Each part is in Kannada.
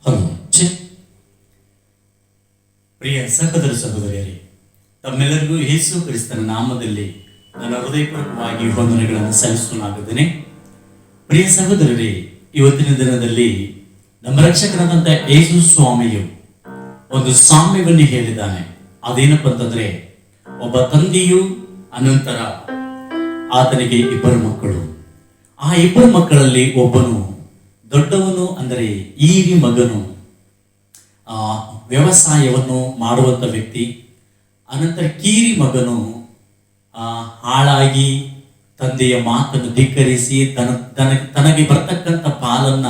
ಹಲೋ ಪ್ರಿಯ ಸಹೋದರ ಸಹೋದರಿಯರೇ, ತಮ್ಮೆಲ್ಲರಿಗೂ ಯೇಸು ಕ್ರಿಸ್ತನ ನಾಮದಲ್ಲಿ ನನ್ನ ಹೃದಯಪೂರ್ವಕವಾಗಿ ವಂದನೆಗಳನ್ನು ಸಲ್ಲಿಸಲಾಗುತ್ತೇನೆ. ಪ್ರಿಯ ಸಹೋದರರೇ, ಇವತ್ತಿನ ದಿನದಲ್ಲಿ ನಮ್ಮ ರಕ್ಷಕರಾದಂಥ ಯೇಸು ಸ್ವಾಮಿಯು ಒಂದು ಸಾಮ್ಯವನ್ನು ಹೇಳಿದ್ದಾನೆ. ಅದೇನಪ್ಪ ಅಂತಂದ್ರೆ, ಒಬ್ಬ ತಂದೆಯು ಅನಂತರ ಆತನಿಗೆ ಇಬ್ಬರು ಮಕ್ಕಳು. ಆ ಇಬ್ಬರು ಮಕ್ಕಳಲ್ಲಿ ಒಬ್ಬನು ದೊಡ್ಡವನು ಅಂದರೆ ಈರಿ ಮಗನು ವ್ಯವಸಾಯವನ್ನು ಮಾಡುವಂಥ ವ್ಯಕ್ತಿ. ಅನಂತರ ಕೀರಿ ಮಗನು ಹಾಳಾಗಿ ತಂದೆಯ ಮಾತನ್ನು ಧಿಕ್ಕರಿಸಿ ತನಗೆ ಬರ್ತಕ್ಕಂಥ ಪಾಲನ್ನ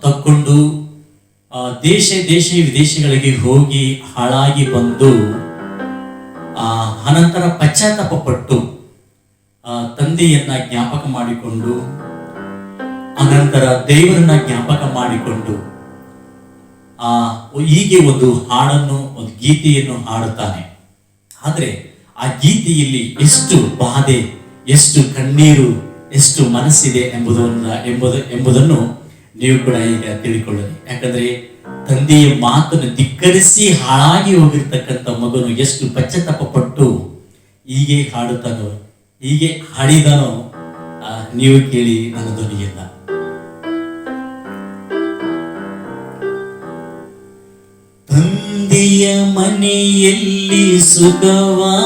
ತಕ್ಕೊಂಡು ದೇಶ ವಿದೇಶಗಳಿಗೆ ಹೋಗಿ ಹಾಳಾಗಿ ಬಂದು ಅನಂತರ ಪಶ್ಚಾತ್ತಾಪ ಪಟ್ಟು ತಂದೆಯನ್ನ ಜ್ಞಾಪಕ ಮಾಡಿಕೊಂಡು ಅನಂತರ ದೇವರನ್ನ ಜ್ಞಾಪಕ ಮಾಡಿಕೊಂಡು ಹೀಗೆ ಒಂದು ಹಾಡನ್ನು, ಒಂದು ಗೀತೆಯನ್ನು ಹಾಡುತ್ತಾನೆ. ಆದರೆ ಆ ಗೀತೆಯಲ್ಲಿ ಎಷ್ಟು ಬಾಧೆ, ಎಷ್ಟು ಕಣ್ಣೀರು, ಎಷ್ಟು ಮನಸ್ಸಿದೆ ಎಂಬುದನ್ನು ನೀವು ಕೂಡ ಈಗ ತಿಳಿಕೊಳ್ಳಿ. ಯಾಕಂದ್ರೆ ತಂದೆಯ ಮಾತನ್ನು ಧಿಕ್ಕರಿಸಿ ಹಾಳಾಗಿ ಹೋಗಿರ್ತಕ್ಕಂಥ ಮಗನು ಎಷ್ಟು ಪಶ್ಚಾತ್ತಾಪ ಪಟ್ಟು ಹೀಗೆ ಹಾಡುತ್ತಾನೋ, ಹೀಗೆ ಹಾಡಿದಾನೋ ನೀವು ಕೇಳಿ ನನ್ನ ಧ್ವನಿಯನ್ನ. ತಂದೆಯ ಮನೆಯಲ್ಲಿ ಸುಖವಾಗಿದೆ,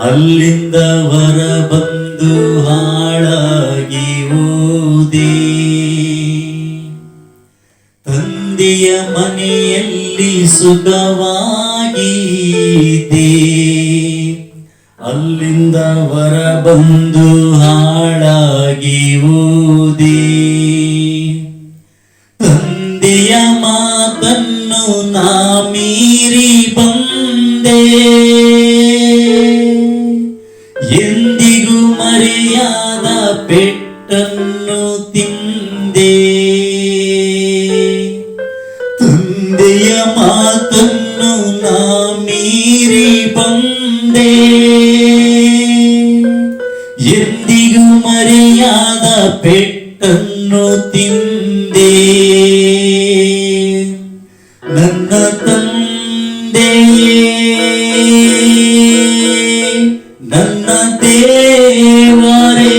ಅಲ್ಲಿಂದ ಹೊರ ಬಂದು ಹಾಳಾಗಿ ಹೋದೆ. ತಂದೆಯ ಮನೆಯಲ್ಲಿ ಸುಖವಾಗಿದೆ, ಅಲ್ಲಿಂದ ಹೊರ ಬಂದು ಹಾಳಾಗಿ ಹೋದೆ. ತಂದೆಯ ಮಾತನ್ನು ನಾ ಮೀರಿ ಬಂದೆ, ಎಂದಿಗೂ ಮರೆಯಾದ ಪೆಟ್ಟನ್ನು ತಿಂದೆ. ತಂದೆಯ ಮಾತನ್ನು ನಾ ಮೀರಿ ಬಂದೆ, ಎಂದಿಗೂ ಮರೆಯಾದ ಪೆಟ್ಟನ್ನು ತಿಂದೆ. ನನ್ನ ತಂದೆ, ನನ್ನ ದೇವರೇ,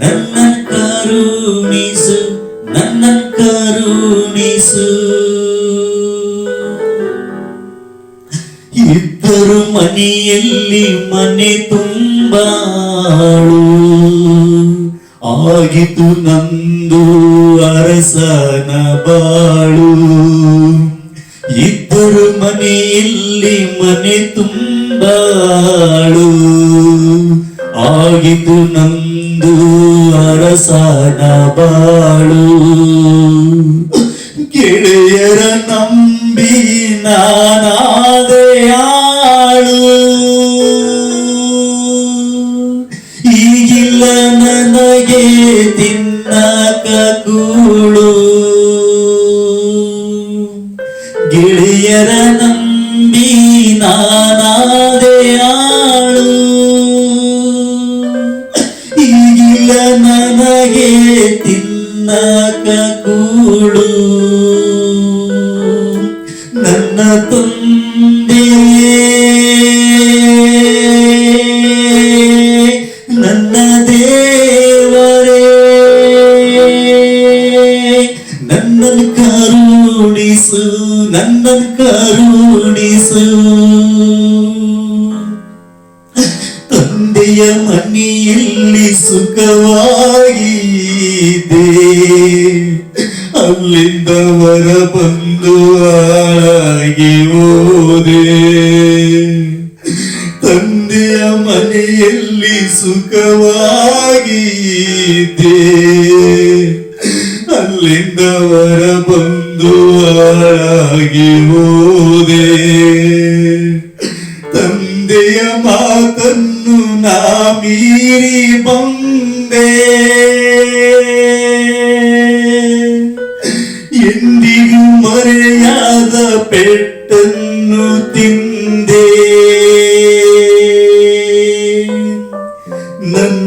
ನನ್ನ ಕರುಣಿಸು, ನನ್ನ ಕರುಣಿಸು. ಇದ್ದರು ಮನೆಯಲ್ಲಿ ಮನೆ ತುಂಬಾಳು, ಆಗಿತು ನಂದು ಅರಸನ ಬಾಳು. ಇದ್ದರು ಮನೆಯಲ್ಲಿ ಮನೆ ತುಂಬಾಳು, ಆಗಿತು ನಂದು ಅರಸನ ಬಾಳು. ಗೆಳೆಯರ ನಂಬಿ ನಾನಾದೆಯಾಳು, ಈಗಿಲ್ಲ ನನಗೆ ತಿನ್ನಕ ಕೂಳು. ಗೆಳೆಯರ ನಂಬಿ ನಾನಾದೆಯಾಳು, ಈಗಿಲ್ಲ ನನಗೆ ತಿನ್ನಕ ಕೂಳು. ನನ್ನ ತಂದೆ, ನನ್ನ ದೇವರೇ, ನನ್ನನ್ನು ಕರುಣಿಸು, ನನ್ನನ್ನು ಕರುಣಿಸು. ತಂದೆಯ ಮನೆಯಲ್ಲಿ ಸುಖವಾಗಿದೆ, ಅಲ್ಲಿಂದ ಹೊರ ಬಂದು ಹಾಳಾಗಿ ಹೋದೆ. ತಂದೆಯ ಮನೆಯಲ್ಲಿ ಸುಖವಾಗಿದೆ, ಅಲ್ಲಿಂದ ಹೊರ ಬಂದು ಹಾಳಾಗಿ ಹೋದೆ. ತಂದೆಯ ಮಾತನ್ನು ನಾ ಮೀರಿ ಬಂದೆ, ಎಂದಿಗೂ ಮರೆಯಾದ ಪೆಟ್ಟನ್ನು ತಿಂದೆ. ನನ್ನ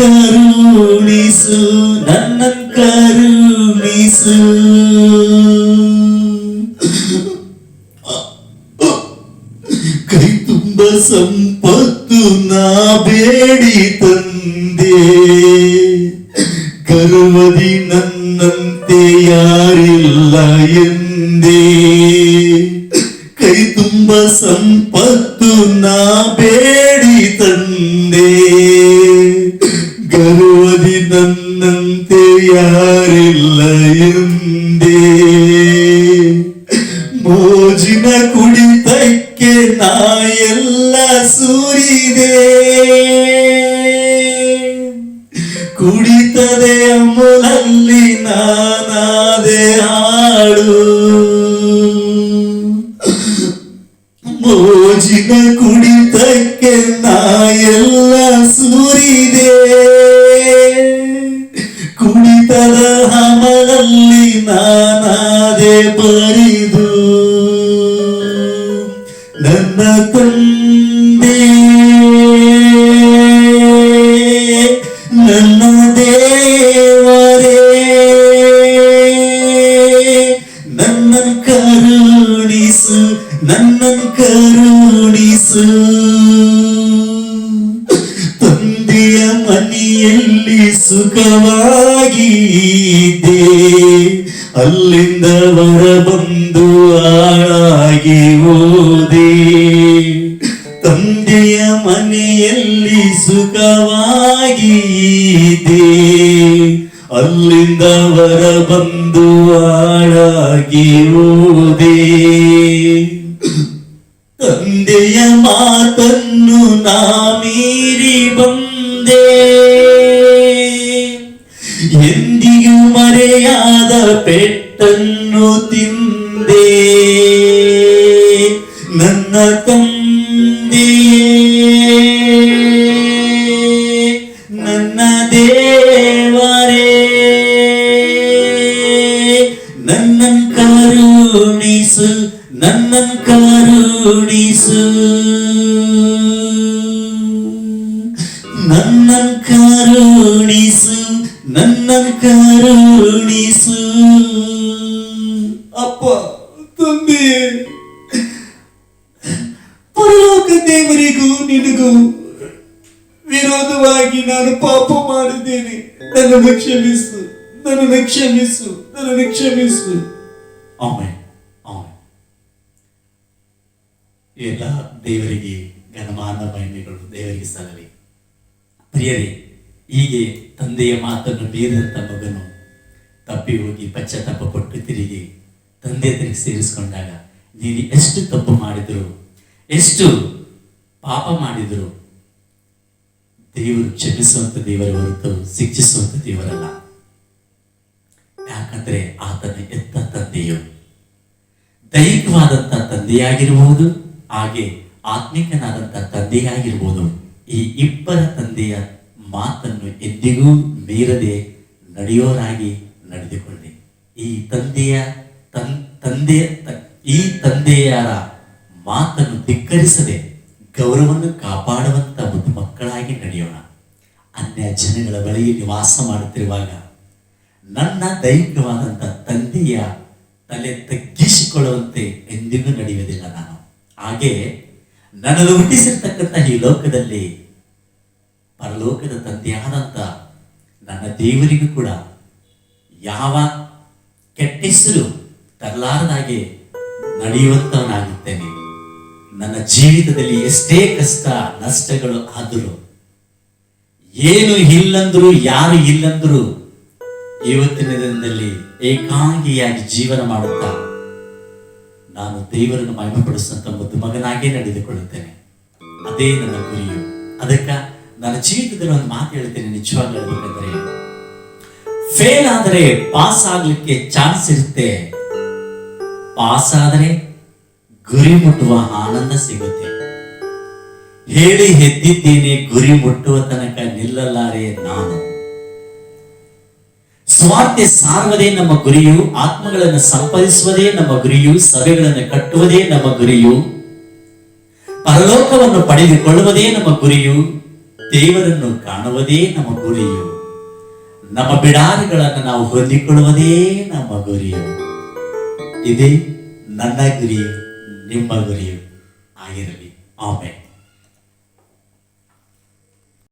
ಕರುಣಿಸು, ನನ್ನನ್ ಕರುಣಿಸು. ಕೈ ತುಂಬ ಸಂಪತ್ತು ನಾ ಬೇಡಿ ತಂದೆ, ಗರ್ವದಿ ನನ್ನಂತೆ ಯಾರಿಲ್ಲ ಎಂದೇ. ಕೈ ತುಂಬ ಸಂಪತ್ತು ನಾ ಬೇಡಿ ತಂದೆ, ಗರ್ವದಿ ನನ್ನಂತೆ ಯಾರಿಲ್ಲ ಎಂದೇ. ಮೋಜಿನ ಕುಡಿತಕ್ಕೆ ನಾ ಎಲ್ಲ ಸುರಿದೆ, ಕುಡಿತದೆ ಅಮಲಲ್ಲಿ ನಾನಾದೆ ಹಾಡು. ಮೋಜಿನ ಕುಡಿತಕ್ಕೆ ನಾ ಎಲ್ಲ ಸುರಿದೆ, ಕುಡಿತದ ಅಮಲಲ್ಲಿ ನಾನಾದೆ ಬರಿದು. ನನ್ನ ತಂದೆ ನನ್ನ ದೇವರೇ, ನನ್ನನ್ ಕರುಣಿಸು, ನನ್ನನ್ ಕರುಣಿಸು. ತಂದೆಯ ಮನೆಯಲ್ಲಿ ಸುಖವಾಗಿ ಇದ್ದೆ, ಅಲ್ಲಿಂದ ಹೊರ ಬಂದು ಹಾಳಾಗಿ ಹೋದೆ. ತಂದೆಯ ಮನೆಯಲ್ಲಿ ಸುಖವಾಗಿ ಇದ್ದೆ, ಅಲ್ಲಿಂದ ಹೊರ ಬಂದು ಹಾಳಾಗಿ ಹೋದೆ. ತಂದೆಯ ಮಾತನ್ನು ನಾ ಮೀರಿ ಬಂದೆ, ಎಂದಿಗೂ ಮರೆಯಾದ ಪೆಟ್ಟನ್ನು ತಿಂದೆ. ನನ್ನ ತಂದೆಯೇ, ನನ್ನ ದೇವರೇ, ನನ್ನನ್ ಕರುಣಿಸು, ನನ್ನನ್ ಕರುಣಿಸು, ನನ್ನನ್ ಕರುಣಿಸು, ನನ್ನನ್ ಕರುಣಿಸು. ಅಪ್ಪ, ತಂದೆ, ಪರಲೋಕ ದೇವರಿಗೂ ನಿನಗೂ ವಿರೋಧವಾಗಿ ನಾನು ಪಾಪ ಮಾಡಿದ್ದೇನೆ. ನನ್ನನ್ನು ಕ್ಷಮಿಸು, ನನ್ನನ್ನು ಕ್ಷಮಿಸು, ನನ್ನನ್ನು ಕ್ಷಮಿಸು. Amen, amen. ಎಲ್ಲ ದೇವರಿಗೆ ಘನಮಾನ ಮಹಿಮೆಗಳು ದೇವರಿಗೆ ಸಲ್ಲಲಿ. ಪ್ರಿಯರೇ, ಹೀಗೆ ತಂದೆಯ ಮಾತನ್ನು ಮೀರಿದಂಥ ಮಗನು ತಪ್ಪಿ ಹೋಗಿ ಪಶ್ಚಾತ್ತಾಪ ಪಟ್ಟು ತಿರುಗಿ ತಂದೆ ಹತ್ತಿರ ಸೇರಿಸಿಕೊಂಡಾಗ, ನೀನು ಎಷ್ಟು ತಪ್ಪು ಮಾಡಿದ್ರು, ಎಷ್ಟು ಪಾಪ ಮಾಡಿದ್ರು, ದೇವರು ಕ್ಷಮಿಸುವಂತ ದೇವರ ಹೊರತು ಶಿಕ್ಷಿಸುವಂತ ದೇವರಲ್ಲ. ಯಾಕಂದ್ರೆ ಆತನ ಎತ್ತ ತಂದೆಯು ದೈಹಿಕವಾದಂತ ತಂದೆಯಾಗಿರಬಹುದು, ಹಾಗೆ ಆತ್ಮಿಕನಾದಂತ ತಂದೆಯಾಗಿರ್ಬೋದು. ಈ ಇಬ್ಬರ ತಂದೆಯ ಮಾತನ್ನು ಎಂದಿಗೂ ಮೀರದೆ ನಡೆಯೋರಾಗಿ ನಡೆದುಕೊಳ್ಳಿ. ಈ ತಂದೆಯರ ಮಾತನ್ನು ಧಿಕ್ಕರಿಸದೆ ಗೌರವವನ್ನು ಕಾಪಾಡುವಂತ ಒಂದು ಮಕ್ಕಳಾಗಿ ನಡೆಯೋಣ. ಅನ್ಯ ಜನಗಳ ಬಳಿಯಲ್ಲಿ ವಾಸ ಮಾಡುತ್ತಿರುವಾಗ ನನ್ನ ದೈಹಿಕವಾದಂಥ ತಂದೆಯ ತಲೆ ತಗ್ಗಿಸಿಕೊಳ್ಳುವಂತೆ ಎಂದಿಗೂ ನಡೆಯುವುದಿಲ್ಲ ನಾನು. ಹಾಗೆ ನನ್ನನ್ನು ಹುಟ್ಟಿಸಿರ್ತಕ್ಕಂಥ ಈ ಲೋಕದಲ್ಲಿ ಪರಲೋಕದ ತಂದೆಯಾದಂಥ ನನ್ನ ದೇವರಿಗೂ ಕೂಡ ಯಾವ ಕೆಟ್ಟ ಹೆಸರು ತರಲಾರದಾಗೆ ನಡೆಯುವಂತವನಾಗುತ್ತೇನೆ. ನನ್ನ ಜೀವಿತದಲ್ಲಿ ಎಷ್ಟೇ ಕಷ್ಟ ನಷ್ಟಗಳು ಆದರೂ, ಏನು ಇಲ್ಲಂದ್ರು ಯಾರು ಇಲ್ಲಂದ್ರು, ಇವತ್ತಿನ ದಿನದಲ್ಲಿ ಏಕಾಂಗಿಯಾಗಿ ಜೀವನ ಮಾಡುತ್ತಾ ನಾನು ದೇವರನ್ನು ಮಹಿಮೆಪಡಿಸುವಂತ ಒಂದು ಮಗನಾಗೇ ನಡೆದುಕೊಳ್ಳುತ್ತೇನೆ. ಅದೇ ನನ್ನ ಗುರಿಯು. ಅದಕ್ಕ ನನ್ನ ಜೀವಿತದಲ್ಲಿ ಒಂದು ಮಾತು ಹೇಳ್ತೇನೆ, ನಿಜವಾಗ್ಲೂ ಹೇಳ್ಬೇಕಂದ್ರೆ, ಫೇಲ್ ಆದರೆ ಪಾಸ್ ಆಗ್ಲಿಕ್ಕೆ ಚಾನ್ಸ್ ಇರುತ್ತೆ, ಪಾಸ್ ಆದರೆ ಗುರಿ ಮುಟ್ಟುವ ಆನಂದ ಸಿಗುತ್ತೆ. ಹೇಳಿ ಎದ್ದಿದ್ದೇನೆ, ಗುರಿ ಮುಟ್ಟುವ ತನಕ ನಿಲ್ಲಲಾರೆ ನಾನು. ಸ್ವಾರ್ಥ ಸಾರುವುದೇ ನಮ್ಮ ಗುರಿಯು, ಆತ್ಮಗಳನ್ನು ಸಂಪಾದಿಸುವುದೇ ನಮ್ಮ ಗುರಿಯು, ಸಭೆಗಳನ್ನು ಕಟ್ಟುವುದೇ ನಮ್ಮ ಗುರಿಯು, ಪರಲೋಕವನ್ನು ಪಡೆದುಕೊಳ್ಳುವುದೇ ನಮ್ಮ ಗುರಿಯು. ದೇವರನ್ನು ಕಾಣುವುದೇ ನಮ್ಮ ಗುರಿಯು. ನಮ್ಮ ಬಿಡಾರಿಗಳನ್ನು ನಾವು ಹೊಂದಿಕೊಳ್ಳುವುದೇ ನಮ್ಮ ಗುರಿಯು. ಇದೇ ನನ್ನ ಗುರಿಯು, ನಿಮ್ಮ ಗುರಿಯು ಆಗಿರಲಿ. ಆಮೆನ್.